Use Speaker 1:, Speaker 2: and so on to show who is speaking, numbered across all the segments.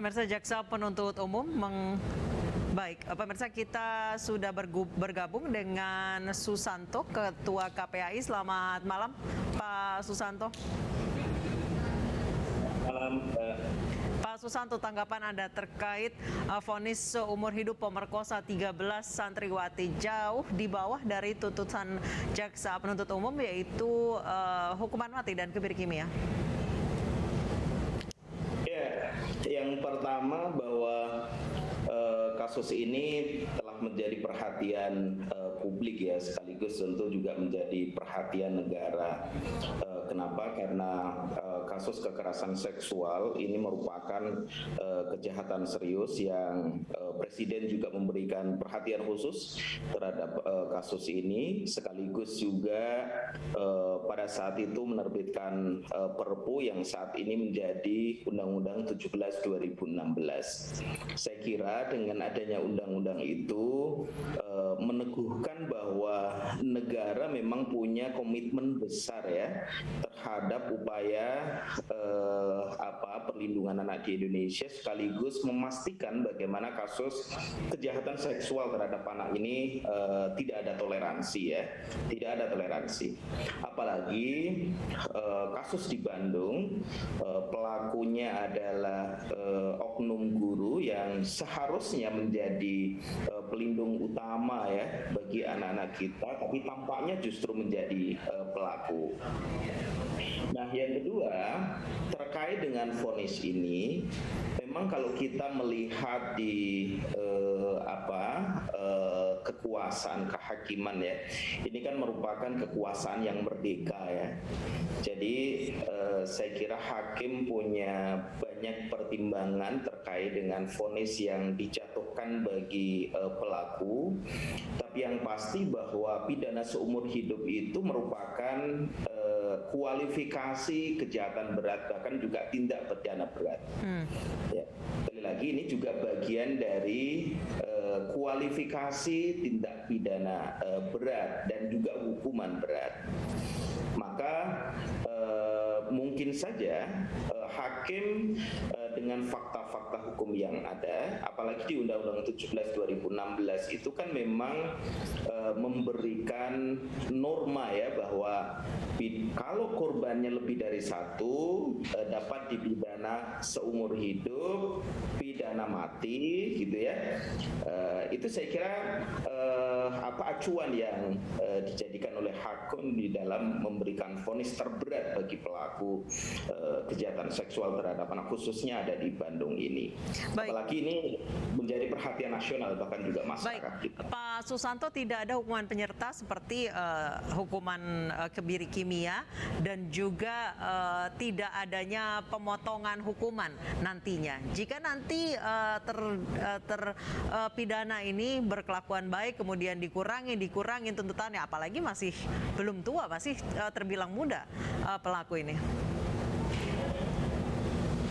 Speaker 1: Pemirsa, Jaksa Penuntut Umum Baik, pemirsa, kita sudah bergabung dengan Susanto, Ketua KPAI. Selamat malam, Pak Susanto.
Speaker 2: Malam,
Speaker 1: Pak Susanto, tanggapan Anda terkait vonis seumur hidup pemerkosa 13 santriwati jauh di bawah dari tuntutan Jaksa Penuntut Umum, yaitu hukuman mati dan kebiri kimia.
Speaker 2: Ya, yang pertama bahwa kasus ini telah menjadi perhatian publik ya, sekaligus tentu juga menjadi perhatian negara. Kenapa? Karena kasus kekerasan seksual ini merupakan kejahatan serius yang Presiden juga memberikan perhatian khusus terhadap kasus ini, sekaligus juga pada saat itu menerbitkan Perpu yang saat ini menjadi Undang-Undang 17 2016. Saya kira dengan adanya undang-undang itu meneguhkan bahwa negara memang punya komitmen besar ya terhadap upaya perlindungan anak di Indonesia, sekaligus memastikan bagaimana kasus kejahatan seksual terhadap anak ini tidak ada toleransi ya, tidak ada toleransi. Apalagi kasus di Bandung, pelakunya adalah oknum guru yang seharusnya menjadi pelindung utama ya bagi anak-anak kita, tapi tampaknya justru menjadi pelaku. Nah, yang kedua, terkait dengan vonis ini, memang kalau kita melihat di kekuasaan kehakiman ya, ini kan merupakan kekuasaan yang merdeka ya. Jadi saya kira hakim punya banyak pertimbangan terkait dengan vonis yang dijatuhkan bagi pelaku. Tapi yang pasti bahwa pidana seumur hidup itu merupakan kualifikasi kejahatan berat, bahkan juga tindak pidana berat. Ya, sekali lagi ini juga bagian dari kualifikasi tindak pidana berat dan juga hukuman berat. Maka mungkin saja hakim dengan fakta-fakta hukum yang ada, apalagi di Undang-Undang 17 2016 itu kan memang memberikan norma ya bahwa kalau korbannya lebih dari satu dapat dipidana seumur hidup, pidana mati gitu ya. Itu saya kira acuan yang dijadikan oleh hakim di dalam memberikan vonis terberat bagi pelaku kejahatan seksual terhadap anak, khususnya ada di Bandung ini. Baik. Apalagi ini menjadi perhatian nasional bahkan juga masyarakat.
Speaker 1: Baik, Pak Susanto, tidak ada hukuman penyerta seperti hukuman kebiri kimia dan juga tidak adanya pemotongan hukuman nantinya. Jika nanti terpidana ini berkelakuan baik kemudian dikurangi tuntutannya, apalagi masih belum tua, masih terbilang muda pelaku ini.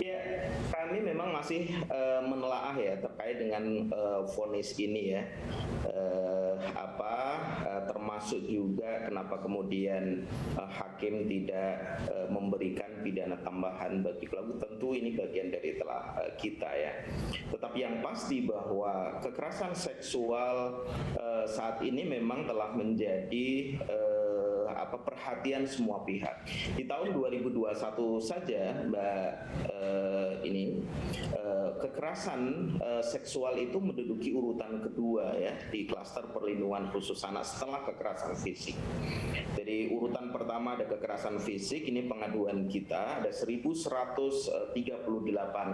Speaker 2: Ya, kami memang masih menelaah ya terkait dengan vonis ini ya, termasuk juga kenapa kemudian hakim tidak memberikan pidana tambahan bagi pelaku. Tentu ini bagian dari telah kita ya. Tetapi yang pasti bahwa kekerasan seksual saat ini memang telah menjadi perhatian semua pihak. Di tahun 2021 saja, kekerasan seksual itu menduduki urutan kedua ya di klaster perlindungan khusus anak setelah kekerasan fisik. Jadi urutan pertama ada kekerasan fisik, ini pengaduan kita ada 1138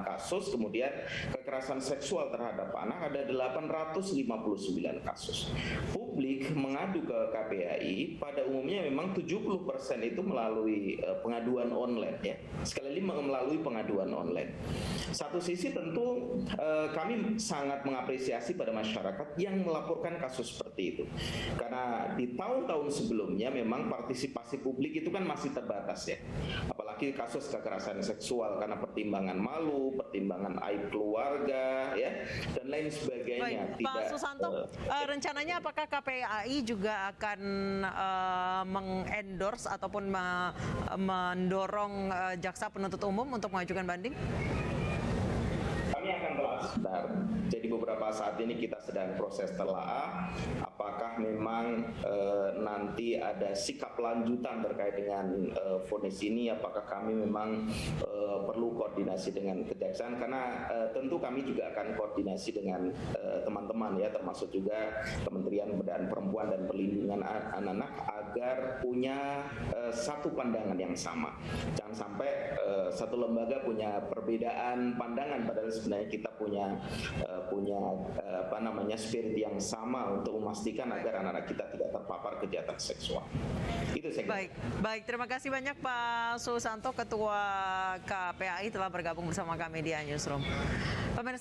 Speaker 2: kasus, kemudian kekerasan seksual terhadap anak ada 859 kasus. Publik mengadu ke KPAI pada umumnya memang 70% itu melalui pengaduan online ya. Sekali lagi melalui pengaduan online. Satu sisi tentu kami sangat mengapresiasi pada masyarakat yang melaporkan kasus seperti itu. Karena di tahun-tahun sebelumnya memang partisipasi publik itu kan masih terbatas ya. Apalagi kasus kekerasan seksual karena pertimbangan malu, pertimbangan aib keluarga ya, dan lain sebagainya.
Speaker 1: Baik, Pak Susanto, rencananya apakah KPAI juga akan mengendorse ataupun mendorong Jaksa Penuntut Umum untuk mengajukan banding?
Speaker 2: Kami jangan telah sebentar. Jadi beberapa saat ini kita sedang proses telaah apakah memang nanti ada sikap lanjutan terkait dengan vonis ini, apakah kami memang perlu koordinasi dengan kejaksaan, karena tentu kami juga akan koordinasi dengan teman-teman ya, termasuk juga Kementerian Pemberdayaan Perempuan dan Perlindungan Anak-anak agar punya satu pandangan yang sama. Jangan sampai satu lembaga punya perbedaan pandangan padahal sebenarnya kita punya spirit yang sama untuk memastikan agar anak-anak kita tidak terpapar kejahatan seksual. Itu saya kira.
Speaker 1: Baik, terima kasih banyak Pak Susanto, Ketua KPAI telah bergabung bersama kami di Newsroom. Pemirsa